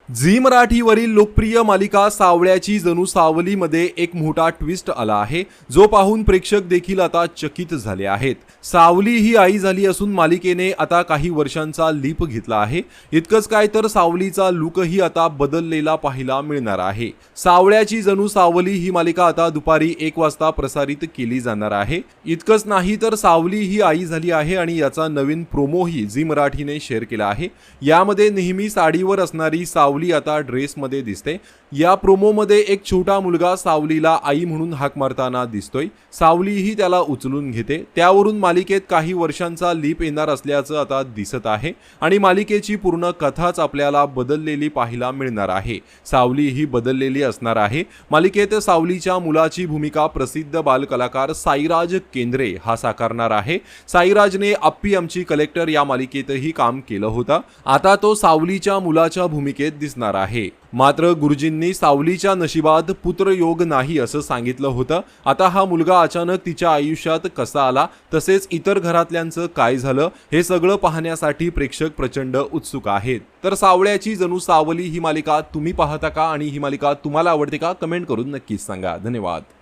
Zee मराठीवरील लोकप्रिय मालिका सावळ्याची जणू सावलीमध्ये एक मोठा ट्विस्ट आला आहे, जो पाहून प्रेक्षक देखील आता चकित झाले आहेत। सावली ही आई झाली असून मालिकेने आता काही वर्षांचा लीप घेतला आहे। इतकंच काय तर सावलीचा लुकही आता बदललेला पाहायला मिळणार आहे। सावळ्याची जणू सावली ही मालिका आता दुपारी 1 वाजता प्रसारित केली जाणार आहे। इतकंच नाही तर सावली ही आई झाली आहे आणि याचा नवीन प्रोमोही झी मराठीने शेअर केला आहे। यामध्ये नेहमी साडीवर असणारी सावली आता ड्रेसमध्ये दिसते। या प्रोमोमध्ये एक छोटा मुलगा सावलीला आई म्हणून हाक मारताना दिसतोय। सावलीही त्याला उचलून घेते। त्यावरून मालिकेत काही वर्षांचा लीप येणार असल्याचं आता दिसत आहे आणि मालिकेची पूर्ण कथाच आपल्याला बदललेली पाहायला मिळणार आहे। सावली ही बदललेली असणार आहे। मालिकेत सावलीच्या मुलाची भूमिका प्रसिद्ध बालकलाकार साईराज केंद्रे हा साकारणार आहे। साईराजने अप्पी आमची कलेक्टर या मालिकेतही काम केलं होतं। आता तो सावलीच्या मुलाच्या भूमिकेत दिसणार आहे। मात्र गुरुजींनी सावलीच्या नशिबात पुत्रयोग नाही असं सांगितलं होतं। आता हा मुलगा अचानक तिच्या आयुष्यात कसा आला, तसेच इतर घरातल्यांचं काय झालं, हे सगळं पाहण्यासाठी प्रेक्षक प्रचंड उत्सुक आहेत। तर सावळ्याची जणू सावली ही मालिका तुम्ही पाहता का आणि ही मालिका तुम्हाला आवडते का, कमेंट करून नक्कीच सांगा। धन्यवाद।